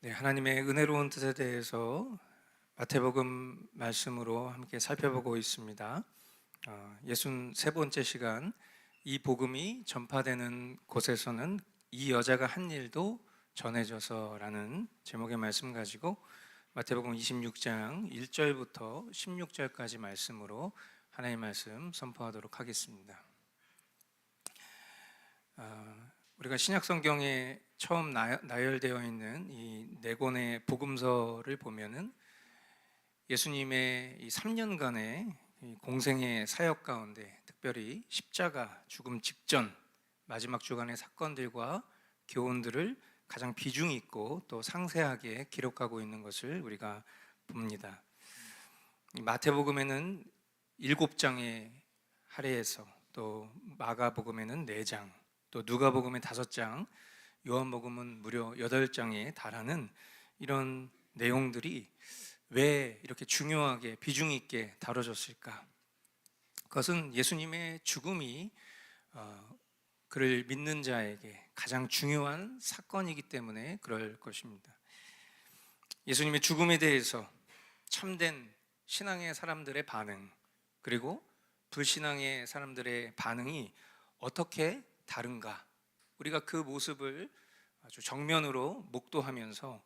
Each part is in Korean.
네, 하나님의 은혜로운 뜻에 대해서 마태복음 말씀으로 함께 살펴보고 있습니다. 63번째 시간, 이 복음이 전파되는 곳에서는 이 여자가 한 일도 전해져서라는 제목의 말씀 가지고 마태복음 26장 1절부터 16절까지 말씀으로 하나님의 말씀 선포하도록 하겠습니다. 우리가 신약성경에 처음 나열되어 있는 이 네 권의 복음서를 보면은 예수님의 이 3년간의 공생의 사역 가운데 특별히 십자가 죽음 직전 마지막 주간의 사건들과 교훈들을 가장 비중 있고 또 상세하게 기록하고 있는 것을 우리가 봅니다. 마태복음에는 7장에 할애해서, 또 마가복음에는 4장, 또 누가복음에 5장, 요한복음은 무려 8장에 달하는 이런 내용들이 왜 이렇게 중요하게 비중 있게 다뤄졌을까? 그것은 예수님의 죽음이 그를 믿는 자에게 가장 중요한 사건이기 때문에 그럴 것입니다. 예수님의 죽음에 대해서 참된 신앙의 사람들의 반응, 그리고 불신앙의 사람들의 반응이 어떻게 다른가? 우리가 그 모습을 아주 정면으로 목도하면서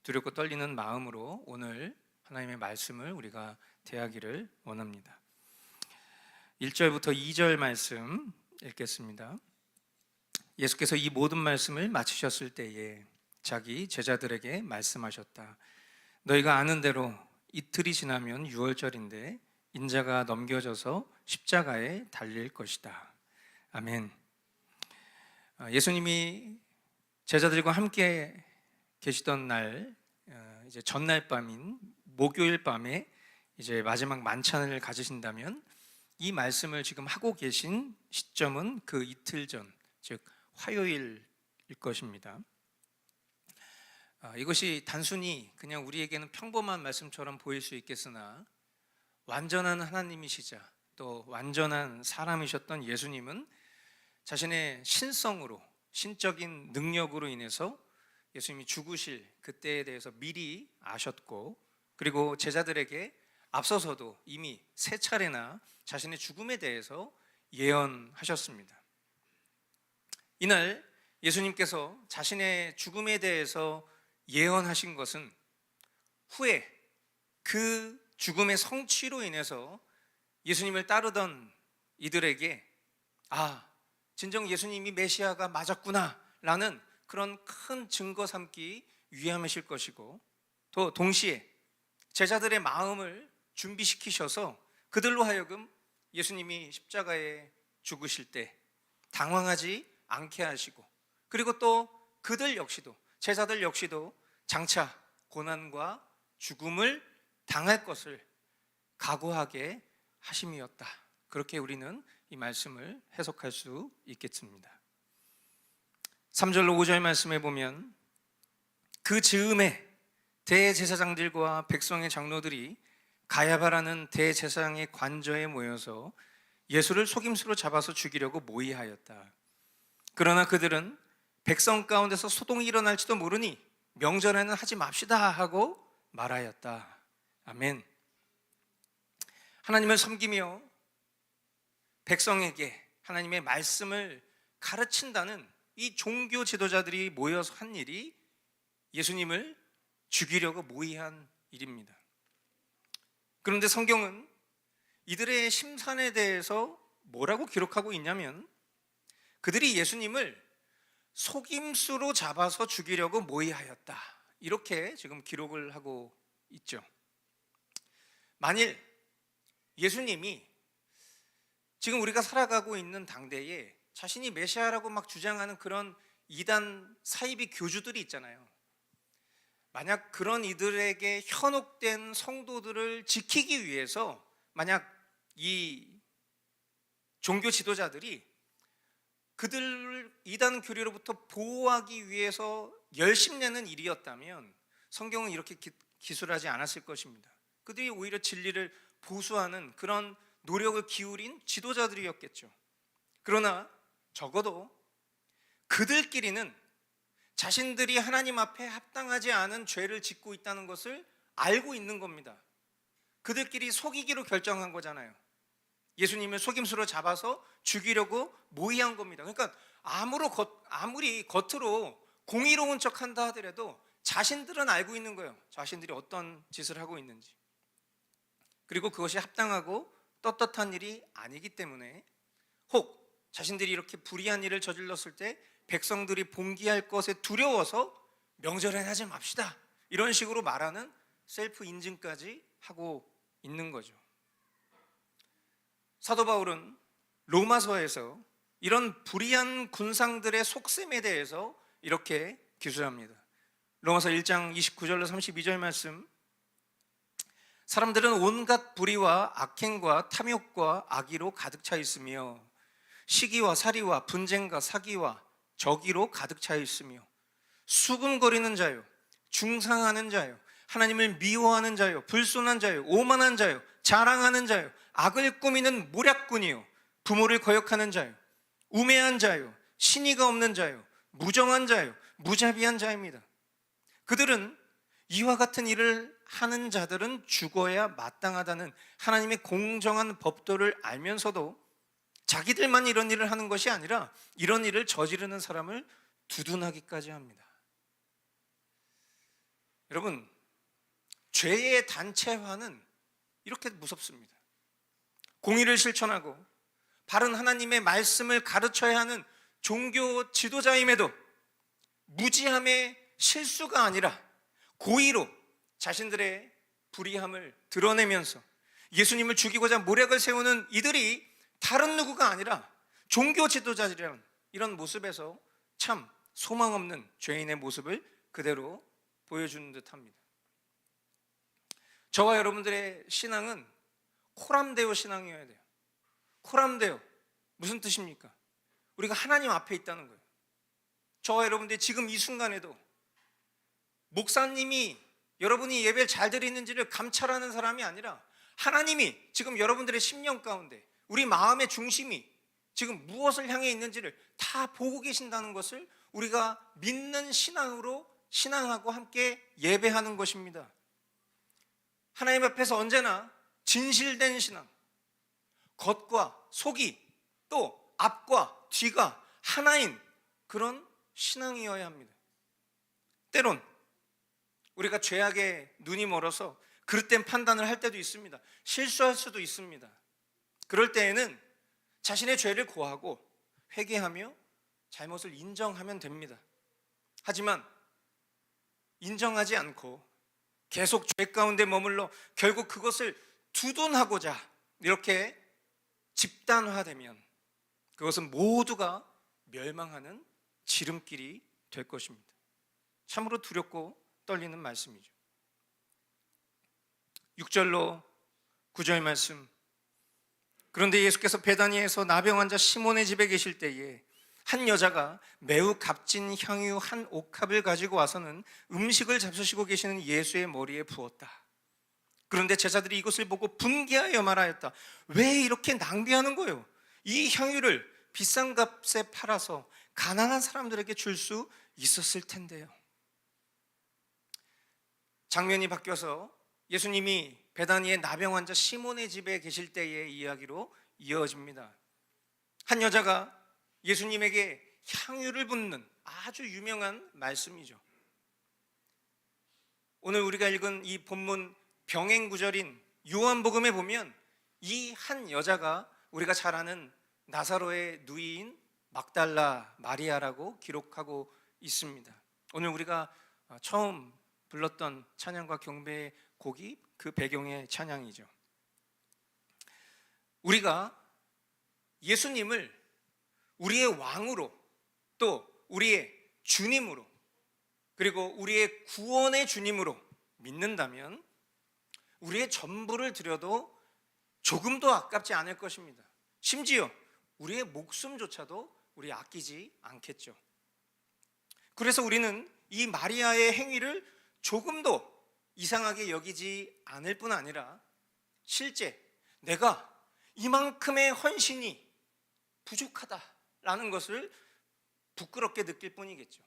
두렵고 떨리는 마음으로 오늘 하나님의 말씀을 우리가 대하기를 원합니다. 1절부터 2절 말씀 읽겠습니다. 예수께서 이 모든 말씀을 마치셨을 때에 자기 제자들에게 말씀하셨다. 너희가 아는 대로 이틀이 지나면 유월절인데 인자가 넘겨져서 십자가에 달릴 것이다. 아멘. 예수님이 제자들과 함께 계시던 날, 이제 전날 밤인 목요일 밤에 이제 마지막 만찬을 가지신다면 이 말씀을 지금 하고 계신 시점은 그 이틀 전, 즉 화요일일 것입니다. 이것이 단순히 그냥 우리에게는 평범한 말씀처럼 보일 수 있겠으나 완전한 하나님이시자 또 완전한 사람이셨던 예수님은 자신의 신성으로, 신적인 능력으로 인해서 예수님이 죽으실 그때에 대해서 미리 아셨고, 그리고 제자들에게 앞서서도 이미 3차례나 자신의 죽음에 대해서 예언하셨습니다. 이날 예수님께서 자신의 죽음에 대해서 예언하신 것은 후에 그 죽음의 성취로 인해서 예수님을 따르던 이들에게 진정 예수님이 메시아가 맞았구나 라는 그런 큰 증거 삼기 위함이실 것이고, 또 동시에 제자들의 마음을 준비시키셔서 그들로 하여금 예수님이 십자가에 죽으실 때 당황하지 않게 하시고, 그리고 또 그들 역시도, 제자들 역시도 장차 고난과 죽음을 당할 것을 각오하게 하심이었다. 그렇게 우리는 이 말씀을 해석할 수 있겠습니다. 3절로 5절 말씀에 보면 그 즈음에 대제사장들과 백성의 장로들이 가야바라는 대제사장의 관저에 모여서 예수를 속임수로 잡아서 죽이려고 모의하였다. 그러나 그들은 백성 가운데서 소동이 일어날지도 모르니 명절에는 하지 맙시다 하고 말하였다. 아멘. 하나님을 섬기며 백성에게 하나님의 말씀을 가르친다는 이 종교 지도자들이 모여서 한 일이 예수님을 죽이려고 모의한 일입니다. 그런데 성경은 이들의 심산에 대해서 뭐라고 기록하고 있냐면, 그들이 예수님을 속임수로 잡아서 죽이려고 모의하였다, 이렇게 지금 기록을 하고 있죠. 만일 예수님이 지금 우리가 살아가고 있는 당대에 자신이 메시아라고 막 주장하는 그런 이단 사이비 교주들이 있잖아요. 만약 그런 이들에게 현혹된 성도들을 지키기 위해서 만약 이 종교 지도자들이 그들을 이단 교리로부터 보호하기 위해서 열심내는 일이었다면 성경은 이렇게 기술하지 않았을 것입니다. 그들이 오히려 진리를 보수하는 그런 노력을 기울인 지도자들이었겠죠. 그러나 적어도 그들끼리는 자신들이 하나님 앞에 합당하지 않은 죄를 짓고 있다는 것을 알고 있는 겁니다. 그들끼리 속이기로 결정한 거잖아요. 예수님을 속임수로 잡아서 죽이려고 모의한 겁니다. 그러니까 아무리 겉으로 공의로운 척한다 하더라도 자신들은 알고 있는 거예요. 자신들이 어떤 짓을 하고 있는지. 그리고 그것이 합당하고 떳떳한 일이 아니기 때문에, 혹 자신들이 이렇게 불의한 일을 저질렀을 때 백성들이 봉기할 것에 두려워서 명절에 하지 맙시다, 이런 식으로 말하는 셀프 인증까지 하고 있는 거죠. 사도 바울은 로마서에서 이런 불의한 군상들의 속셈에 대해서 이렇게 기술합니다. 로마서 1장 29절로 32절 말씀, 사람들은 온갖 불의와 악행과 탐욕과 악의로 가득 차 있으며 시기와 살이와 분쟁과 사기와 저기로 가득 차 있으며 수군거리는 자요, 중상하는 자요, 하나님을 미워하는 자요, 불순한 자요, 오만한 자요, 자랑하는 자요, 악을 꾸미는 모략꾼이요, 부모를 거역하는 자요, 우매한 자요, 신의가 없는 자요, 무정한 자요, 무자비한 자입니다. 그들은 이와 같은 일을 하는 자들은 죽어야 마땅하다는 하나님의 공정한 법도를 알면서도 자기들만 이런 일을 하는 것이 아니라 이런 일을 저지르는 사람을 두둔하기까지 합니다. 여러분, 죄의 단체화는 이렇게 무섭습니다. 공의를 실천하고 바른 하나님의 말씀을 가르쳐야 하는 종교 지도자임에도 무지함의 실수가 아니라 고의로 자신들의 불의함을 드러내면서 예수님을 죽이고자 모략을 세우는 이들이 다른 누구가 아니라 종교 지도자들이라는 이런 모습에서 참 소망 없는 죄인의 모습을 그대로 보여주는 듯합니다. 저와 여러분들의 신앙은 코람데오 신앙이어야 돼요. 코람데오, 무슨 뜻입니까? 우리가 하나님 앞에 있다는 거예요. 저와 여러분들이 지금 이 순간에도 목사님이 여러분이 예배를 잘 드리는지를 감찰하는 사람이 아니라 하나님이 지금 여러분들의 심령 가운데 우리 마음의 중심이 지금 무엇을 향해 있는지를 다 보고 계신다는 것을 우리가 믿는 신앙하고 함께 예배하는 것입니다. 하나님 앞에서 언제나 진실된 신앙, 겉과 속이 또 앞과 뒤가 하나인 그런 신앙이어야 합니다. 때론 우리가 죄악에 눈이 멀어서 그릇된 판단을 할 때도 있습니다. 실수할 수도 있습니다. 그럴 때에는 자신의 죄를 고하고 회개하며 잘못을 인정하면 됩니다. 하지만 인정하지 않고 계속 죄 가운데 머물러 결국 그것을 두둔하고자 이렇게 집단화되면 그것은 모두가 멸망하는 지름길이 될 것입니다. 참으로 두렵고 떨리는 말씀이죠. 6절로 9절 말씀, 그런데 예수께서 베다니에서 나병 환자 시몬의 집에 계실 때에 한 여자가 매우 값진 향유 한 옥합을 가지고 와서는 음식을 잡수시고 계시는 예수의 머리에 부었다. 그런데 제자들이 이것을 보고 분개하여 말하였다. 왜 이렇게 낭비하는 거예요? 이 향유를 비싼 값에 팔아서 가난한 사람들에게 줄 수 있었을 텐데요. 장면이 바뀌어서 예수님이 베다니의 나병 환자 시몬의 집에 계실 때의 이야기로 이어집니다. 한 여자가 예수님에게 향유를 붓는 아주 유명한 말씀이죠. 오늘 우리가 읽은 이 본문 병행 구절인 요한복음에 보면 이 한 여자가 우리가 잘 아는 나사로의 누이인 막달라 마리아라고 기록하고 있습니다. 오늘 우리가 처음 불렀던 찬양과 경배의 곡이 그 배경의 찬양이죠. 우리가 예수님을 우리의 왕으로 또 우리의 주님으로 그리고 우리의 구원의 주님으로 믿는다면 우리의 전부를 드려도 조금도 아깝지 않을 것입니다. 심지어 우리의 목숨조차도 우리 아끼지 않겠죠. 그래서 우리는 이 마리아의 행위를 조금도 이상하게 여기지 않을 뿐 아니라 실제 내가 이만큼의 헌신이 부족하다라는 것을 부끄럽게 느낄 뿐이겠죠.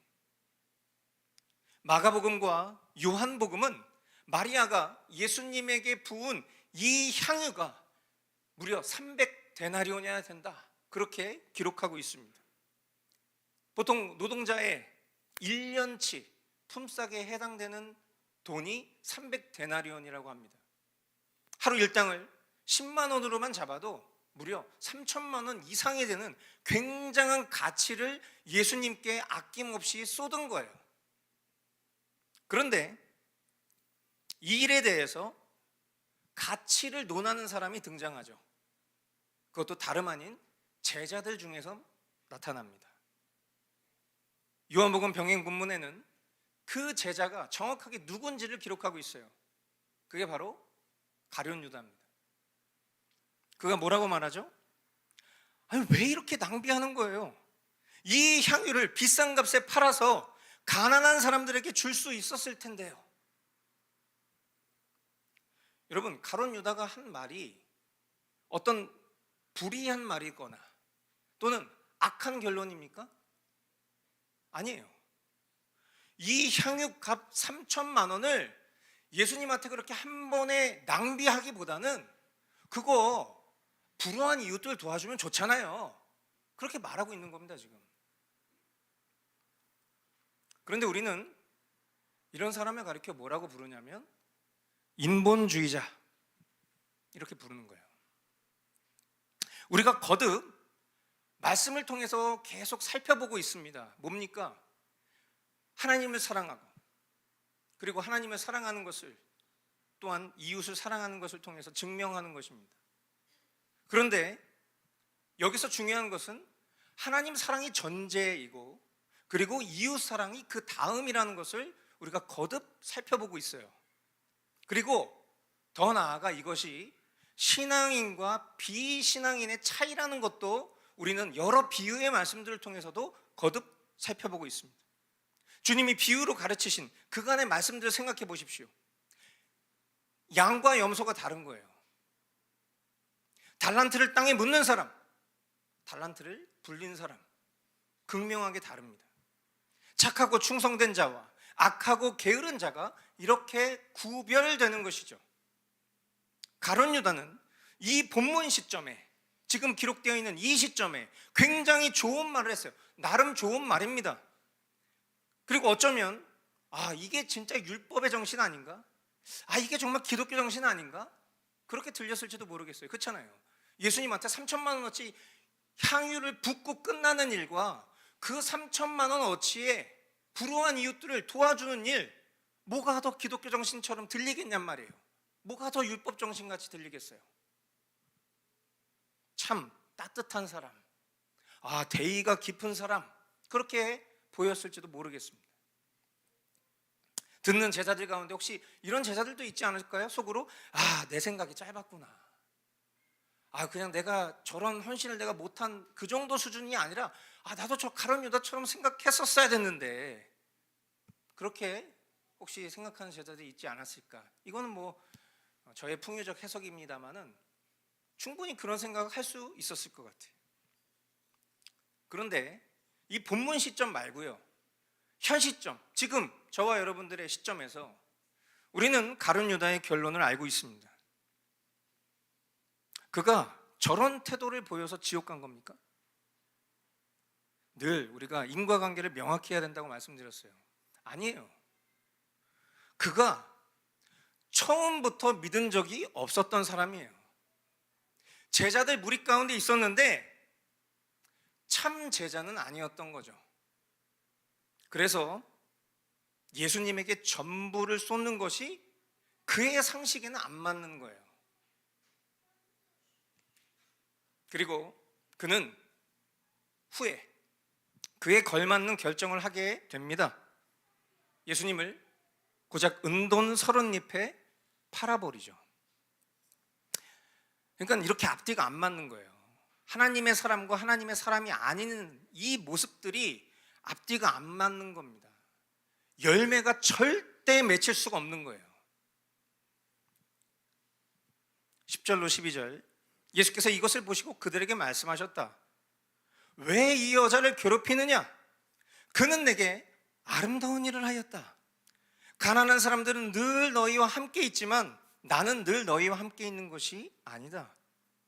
마가복음과 요한복음은 마리아가 예수님에게 부은 이 향유가 무려 300데나리온이나 된다, 그렇게 기록하고 있습니다. 보통 노동자의 1년치 품삯에 해당되는 돈이 300데나리온이라고 합니다. 하루 일당을 10만 원으로만 잡아도 무려 3천만 원 이상이 되는 굉장한 가치를 예수님께 아낌없이 쏟은 거예요. 그런데 이 일에 대해서 가치를 논하는 사람이 등장하죠. 그것도 다름 아닌 제자들 중에서 나타납니다. 요한복음 병행본문에는 그 제자가 정확하게 누군지를 기록하고 있어요. 그게 바로 가룟 유다입니다. 그가 뭐라고 말하죠? 아니, 왜 이렇게 낭비하는 거예요? 이 향유를 비싼 값에 팔아서 가난한 사람들에게 줄 수 있었을 텐데요. 여러분, 가룟 유다가 한 말이 어떤 불의한 말이거나 또는 악한 결론입니까? 아니에요. 이 향유 값 3천만 원을 예수님한테 그렇게 한 번에 낭비하기보다는 그거 불우한 이웃들 도와주면 좋잖아요, 그렇게 말하고 있는 겁니다 지금. 그런데 우리는 이런 사람을 가리켜 뭐라고 부르냐면 인본주의자, 이렇게 부르는 거예요. 우리가 거듭 말씀을 통해서 계속 살펴보고 있습니다. 뭡니까? 하나님을 사랑하고, 그리고 하나님을 사랑하는 것을, 또한 이웃을 사랑하는 것을 통해서 증명하는 것입니다. 그런데 여기서 중요한 것은 하나님 사랑이 전제이고, 그리고 이웃 사랑이 그 다음이라는 것을 우리가 거듭 살펴보고 있어요. 그리고 더 나아가 이것이 신앙인과 비신앙인의 차이라는 것도 우리는 여러 비유의 말씀들을 통해서도 거듭 살펴보고 있습니다. 주님이 비유로 가르치신 그간의 말씀들을 생각해 보십시오. 양과 염소가 다른 거예요. 달란트를 땅에 묻는 사람, 달란트를 불린 사람, 극명하게 다릅니다. 착하고 충성된 자와 악하고 게으른 자가 이렇게 구별되는 것이죠. 가룟 유다는 이 본문 시점에, 지금 기록되어 있는 이 시점에 굉장히 좋은 말을 했어요. 나름 좋은 말입니다. 그리고 어쩌면 이게 진짜 율법의 정신 아닌가? 이게 정말 기독교 정신 아닌가? 그렇게 들렸을지도 모르겠어요. 그렇잖아요. 예수님한테 3천만 원어치 향유를 붓고 끝나는 일과 그 3천만 원어치에 불우한 이웃들을 도와주는 일, 뭐가 더 기독교 정신처럼 들리겠냔 말이에요. 뭐가 더 율법 정신같이 들리겠어요? 참 따뜻한 사람, 대의가 깊은 사람, 그렇게 보였을지도 모르겠습니다. 듣는 제자들 가운데 혹시 이런 제자들도 있지 않을까요? 속으로 내 생각이 짧았구나, 그냥 내가 저런 헌신을 내가 못한 그 정도 수준이 아니라 나도 저 가룟 유다처럼 생각했었어야 됐는데, 그렇게 혹시 생각하는 제자들이 있지 않았을까? 이거는 뭐 저의 풍요적 해석입니다만은 충분히 그런 생각을 할 수 있었을 것 같아요. 그런데 이 본문 시점 말고요, 현 시점, 지금 저와 여러분들의 시점에서 우리는 가룟 유다의 결론을 알고 있습니다. 그가 저런 태도를 보여서 지옥 간 겁니까? 늘 우리가 인과관계를 명확히 해야 된다고 말씀드렸어요. 아니에요. 그가 처음부터 믿은 적이 없었던 사람이에요. 제자들 무리 가운데 있었는데 참 제자는 아니었던 거죠. 그래서 예수님에게 전부를 쏟는 것이 그의 상식에는 안 맞는 거예요. 그리고 그는 후에 그에 걸맞는 결정을 하게 됩니다. 예수님을 고작 은돈 30잎에 팔아버리죠. 그러니까 이렇게 앞뒤가 안 맞는 거예요. 하나님의 사람과 하나님의 사람이 아닌 이 모습들이 앞뒤가 안 맞는 겁니다. 열매가 절대 맺힐 수가 없는 거예요. 10절로 12절, 예수께서 이것을 보시고 그들에게 말씀하셨다. 왜 이 여자를 괴롭히느냐? 그는 내게 아름다운 일을 하였다. 가난한 사람들은 늘 너희와 함께 있지만 나는 늘 너희와 함께 있는 것이 아니다.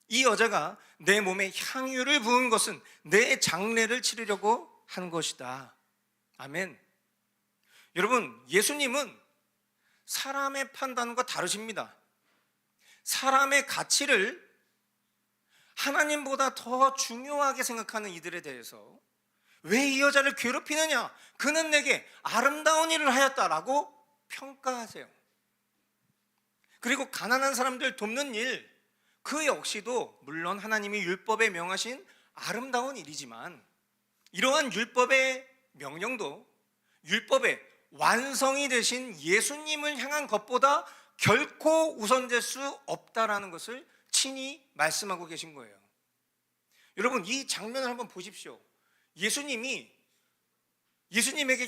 이 여자가 내 몸에 향유를 부은 것은 내 장례를 치르려고 한 것이다. 아멘. 여러분, 예수님은 사람의 판단과 다르십니다. 사람의 가치를 하나님보다 더 중요하게 생각하는 이들에 대해서 왜 이 여자를 괴롭히느냐? 그는 내게 아름다운 일을 하였다라고 평가하세요. 그리고 가난한 사람들 돕는 일, 그 역시도 물론 하나님이 율법에 명하신 아름다운 일이지만 이러한 율법의 명령도 율법의 완성이 되신 예수님을 향한 것보다 결코 우선될 수 없다라는 것을 친히 말씀하고 계신 거예요. 여러분, 이 장면을 한번 보십시오. 예수님에게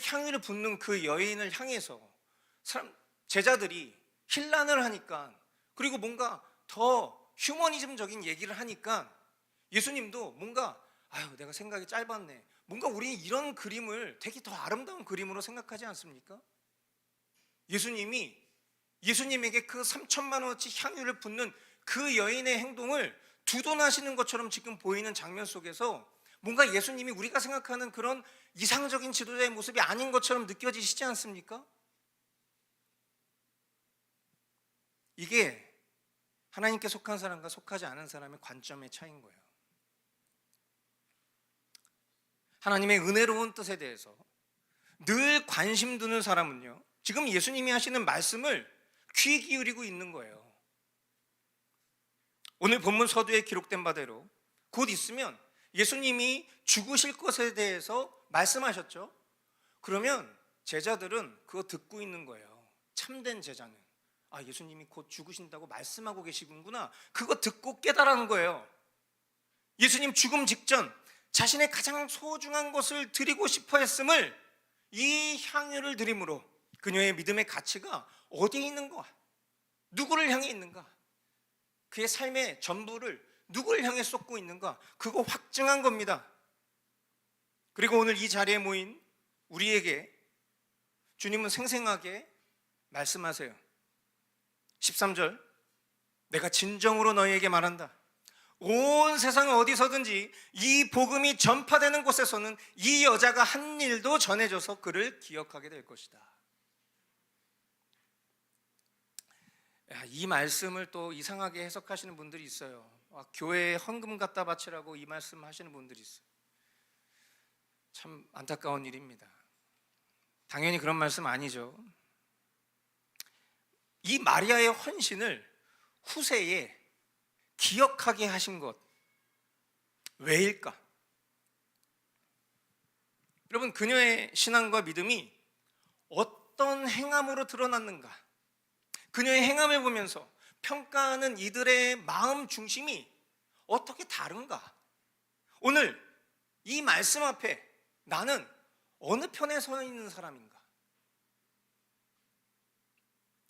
향유를 붓는 그 여인을 향해서 제자들이 힐난을 하니까, 그리고 뭔가 더 휴머니즘적인 얘기를 하니까 예수님도 뭔가 내가 생각이 짧았네, 뭔가 우리 이런 그림을 되게 더 아름다운 그림으로 생각하지 않습니까? 예수님에게 그 3천만 원어치 향유를 붓는 그 여인의 행동을 두둔하시는 것처럼 지금 보이는 장면 속에서 뭔가 예수님이 우리가 생각하는 그런 이상적인 지도자의 모습이 아닌 것처럼 느껴지시지 않습니까? 이게 하나님께 속한 사람과 속하지 않은 사람의 관점의 차이인 거예요. 하나님의 은혜로운 뜻에 대해서 늘 관심 두는 사람은요, 지금 예수님이 하시는 말씀을 귀 기울이고 있는 거예요. 오늘 본문 서두에 기록된 바대로 곧 있으면 예수님이 죽으실 것에 대해서 말씀하셨죠. 그러면 제자들은 그거 듣고 있는 거예요. 참된 제자는 예수님이 곧 죽으신다고 말씀하고 계시군구나, 그거 듣고 깨달은 거예요. 예수님 죽음 직전 자신의 가장 소중한 것을 드리고 싶어 했음을 이 향유를 드림으로 그녀의 믿음의 가치가 어디에 있는가, 누구를 향해 있는가, 그의 삶의 전부를 누구를 향해 쏟고 있는가, 그거 확증한 겁니다. 그리고 오늘 이 자리에 모인 우리에게 주님은 생생하게 말씀하세요. 13절, 내가 진정으로 너희에게 말한다. 온 세상 어디서든지 이 복음이 전파되는 곳에서는 이 여자가 한 일도 전해져서 그를 기억하게 될 것이다. 이 말씀을 또 이상하게 해석하시는 분들이 있어요. 교회에 헌금 갖다 바치라고 이 말씀 하시는 분들이 있어요. 참 안타까운 일입니다. 당연히 그런 말씀 아니죠. 이 마리아의 헌신을 후세에 기억하게 하신 것, 왜일까? 여러분, 그녀의 신앙과 믿음이 어떤 행함으로 드러났는가? 그녀의 행함을 보면서 평가하는 이들의 마음 중심이 어떻게 다른가? 오늘 이 말씀 앞에 나는 어느 편에 서 있는 사람인가?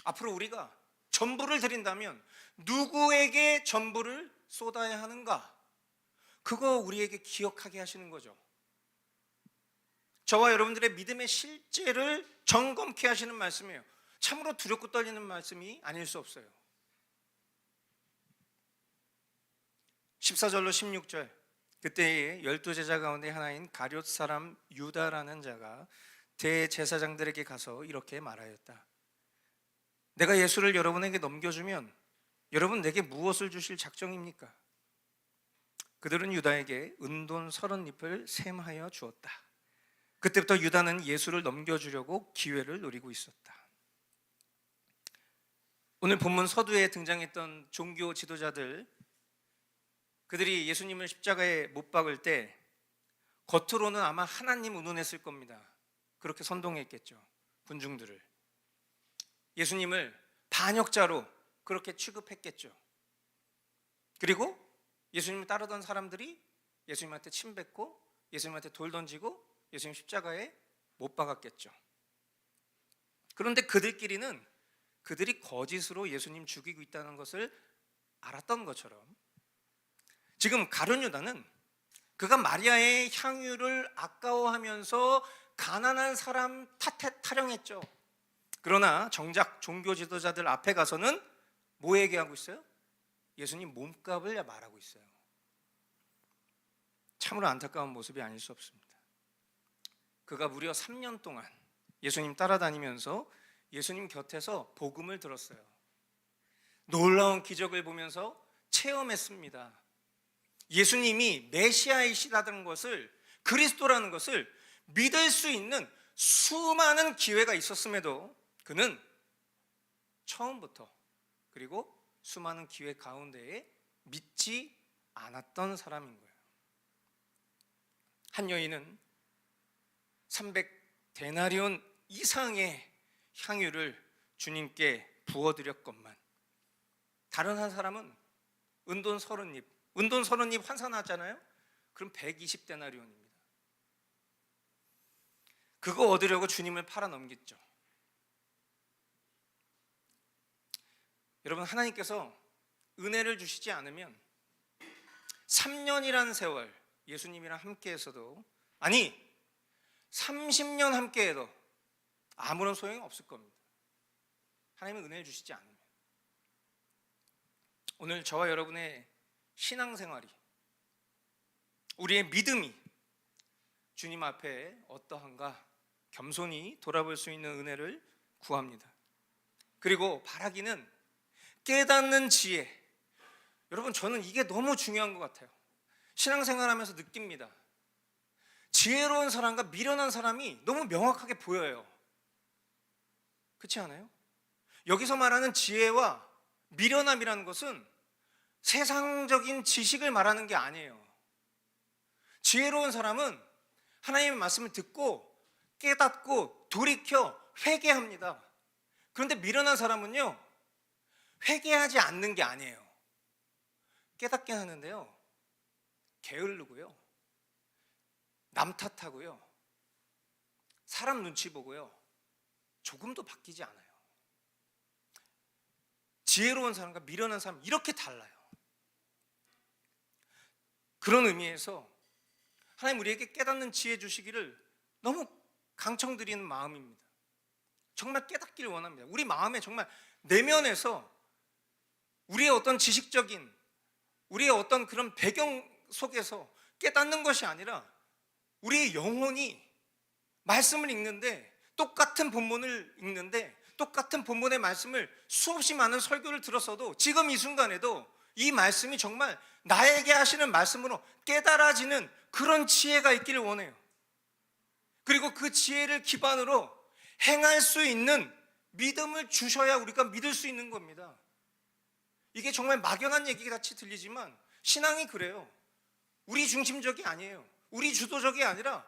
앞으로 우리가 전부를 드린다면 누구에게 전부를 쏟아야 하는가? 그거 우리에게 기억하게 하시는 거죠. 저와 여러분들의 믿음의 실제를 점검케 하시는 말씀이에요. 참으로 두렵고 떨리는 말씀이 아닐 수 없어요. 14절로 16절, 그때에 12제자 가운데 하나인 가룟 사람 유다라는 자가 대제사장들에게 가서 이렇게 말하였다. 내가 예수를 여러분에게 넘겨주면 여러분 내게 무엇을 주실 작정입니까? 그들은 유다에게 은돈 30잎을 셈하여 주었다. 그때부터 유다는 예수를 넘겨주려고 기회를 노리고 있었다. 오늘 본문 서두에 등장했던 종교 지도자들, 그들이 예수님을 십자가에 못 박을 때 겉으로는 아마 하나님 의논했을 겁니다. 그렇게 선동했겠죠. 군중들을, 예수님을 반역자로 그렇게 취급했겠죠. 그리고 예수님을 따르던 사람들이 예수님한테 침뱉고 예수님한테 돌 던지고 예수님 십자가에 못 박았겠죠. 그런데 그들끼리는 그들이 거짓으로 예수님 죽이고 있다는 것을 알았던 것처럼 지금 가룟 유다는 그가 마리아의 향유를 아까워하면서 가난한 사람 탓에 타령했죠. 그러나 정작 종교 지도자들 앞에 가서는 뭐 얘기하고 있어요? 예수님 몸값을 말하고 있어요. 참으로 안타까운 모습이 아닐 수 없습니다. 그가 무려 3년 동안 예수님 따라다니면서 예수님 곁에서 복음을 들었어요. 놀라운 기적을 보면서 체험했습니다. 예수님이 메시아이시라는 것을, 그리스도라는 것을 믿을 수 있는 수많은 기회가 있었음에도 그는 처음부터, 그리고 수많은 기회 가운데에 믿지 않았던 사람인 거예요. 한 여인은 300데나리온 이상의 향유를 주님께 부어드렸건만, 다른 한 사람은 은돈 30잎 환산하잖아요. 그럼 120데나리온입니다. 그거 얻으려고 주님을 팔아 넘겼죠. 여러분, 하나님께서 은혜를 주시지 않으면 3년이라는 세월 예수님이랑 함께해서도, 아니 30년 함께해도 아무런 소용이 없을 겁니다. 하나님은 은혜를 주시지 않으면. 오늘 저와 여러분의 신앙생활이, 우리의 믿음이 주님 앞에 어떠한가 겸손히 돌아볼 수 있는 은혜를 구합니다. 그리고 바라기는 깨닫는 지혜. 여러분, 저는 이게 너무 중요한 것 같아요. 신앙생활하면서 느낍니다. 지혜로운 사람과 미련한 사람이 너무 명확하게 보여요. 그렇지 않아요? 여기서 말하는 지혜와 미련함이라는 것은 세상적인 지식을 말하는 게 아니에요. 지혜로운 사람은 하나님의 말씀을 듣고 깨닫고 돌이켜 회개합니다. 그런데 미련한 사람은요, 회개하지 않는 게 아니에요. 깨닫긴 하는데요, 게으르고요, 남 탓하고요, 사람 눈치 보고요, 조금도 바뀌지 않아요. 지혜로운 사람과 미련한 사람, 이렇게 달라요. 그런 의미에서 하나님 우리에게 깨닫는 지혜 주시기를 너무 강청드리는 마음입니다. 정말 깨닫기를 원합니다. 우리 마음에 정말 내면에서 우리의 어떤 지식적인, 우리의 어떤 그런 배경 속에서 깨닫는 것이 아니라 우리의 영혼이 말씀을 읽는데, 똑같은 본문을 읽는데 똑같은 본문의 말씀을 수없이 많은 설교를 들었어도 지금 이 순간에도 이 말씀이 정말 나에게 하시는 말씀으로 깨달아지는 그런 지혜가 있기를 원해요. 그리고 그 지혜를 기반으로 행할 수 있는 믿음을 주셔야 우리가 믿을 수 있는 겁니다. 이게 정말 막연한 얘기 같이 들리지만 신앙이 그래요. 우리 중심적이 아니에요. 우리 주도적이 아니라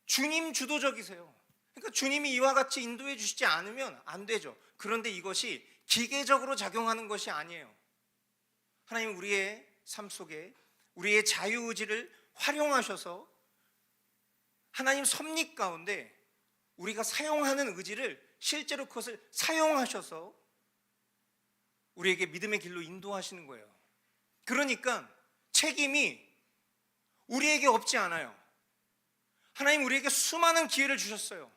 주님 주도적이세요. 그러니까 주님이 이와 같이 인도해 주시지 않으면 안 되죠. 그런데 이것이 기계적으로 작용하는 것이 아니에요. 하나님 우리의 삶 속에 우리의 자유의지를 활용하셔서 하나님 섭리 가운데 우리가 사용하는 의지를 실제로 그것을 사용하셔서 우리에게 믿음의 길로 인도하시는 거예요. 그러니까 책임이 우리에게 없지 않아요. 하나님 우리에게 수많은 기회를 주셨어요.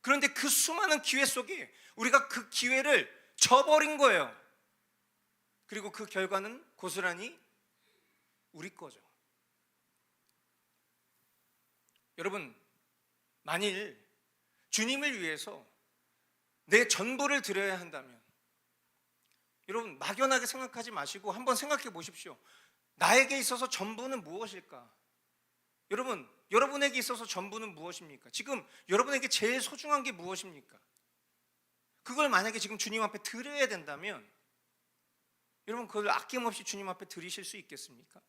그런데 그 수많은 기회 속에 우리가 그 기회를 저버린 거예요. 그리고 그 결과는 고스란히 우리 거죠. 여러분, 만일 주님을 위해서 내 전부를 드려야 한다면, 여러분 막연하게 생각하지 마시고 한번 생각해 보십시오. 나에게 있어서 전부는 무엇일까? 여러분, 여러분에게 있어서 전부는 무엇입니까? 지금 여러분에게 제일 소중한 게 무엇입니까? 그걸 만약에 지금 주님 앞에 드려야 된다면 여러분 그걸 아낌없이 주님 앞에 드리실 수 있겠습니까?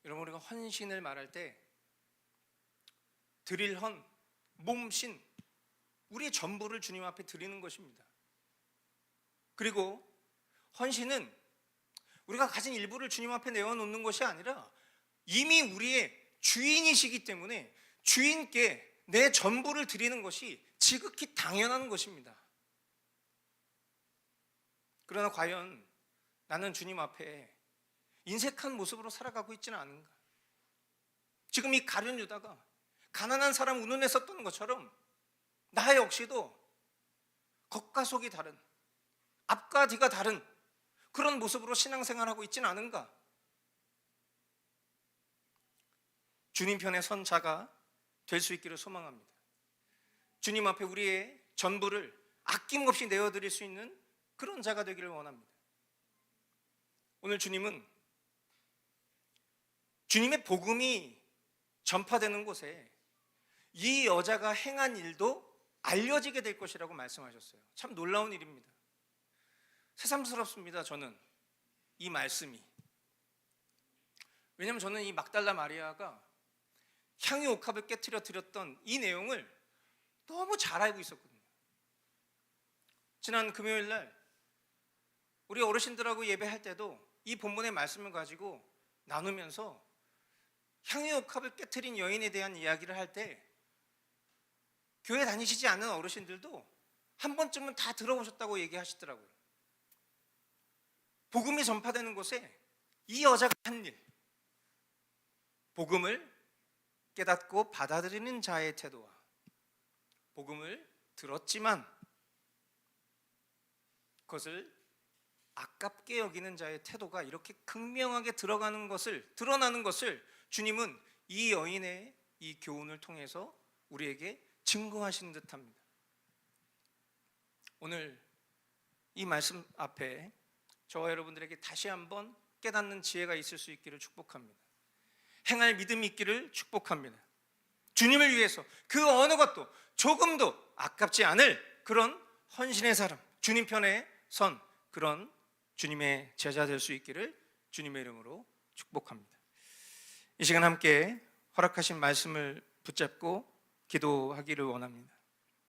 여러분, 우리가 헌신을 말할 때 드릴 헌, 몸신, 우리의 전부를 주님 앞에 드리는 것입니다. 그리고 헌신은 우리가 가진 일부를 주님 앞에 내어놓는 것이 아니라 이미 우리의 주인이시기 때문에 주인께 내 전부를 드리는 것이 지극히 당연한 것입니다. 그러나 과연 나는 주님 앞에 인색한 모습으로 살아가고 있지는 않은가? 지금 이 가룟 유다가 가난한 사람 운운했었던 것처럼 나 역시도 겉과 속이 다른, 앞과 뒤가 다른 그런 모습으로 신앙생활하고 있지는 않은가? 주님 편에 선 자가 될 수 있기를 소망합니다. 주님 앞에 우리의 전부를 아낌없이 내어드릴 수 있는 그런 자가 되기를 원합니다. 오늘 주님은 주님의 복음이 전파되는 곳에 이 여자가 행한 일도 알려지게 될 것이라고 말씀하셨어요. 참 놀라운 일입니다. 새삼스럽습니다. 저는 이 말씀이. 왜냐하면 저는 이 막달라 마리아가 향유 옥합을 깨트려 드렸던 이 내용을 너무 잘 알고 있었거든요. 지난 금요일 날 우리 어르신들하고 예배할 때도 이 본문의 말씀을 가지고 나누면서 향유 옥합을 깨트린 여인에 대한 이야기를 할 때 교회 다니시지 않는 어르신들도 한 번쯤은 다 들어보셨다고 얘기하시더라고요. 복음이 전파되는 곳에 이 여자가 한 일, 복음을 깨닫고 받아들이는 자의 태도와 복음을 들었지만 그것을 아깝게 여기는 자의 태도가 이렇게 극명하게 드러나는 것을 주님은 이 여인의 이 교훈을 통해서 우리에게 증거하시는 듯합니다. 오늘 이 말씀 앞에 저와 여러분들에게 다시 한번 깨닫는 지혜가 있을 수 있기를 축복합니다. 행할 믿음이 있기를 축복합니다. 주님을 위해서 그 어느 것도 조금도 아깝지 않을 그런 헌신의 사람, 주님 편에 선 그런 주님의 제자 될 수 있기를 주님의 이름으로 축복합니다. 이 시간 함께 허락하신 말씀을 붙잡고 기도하기를 원합니다.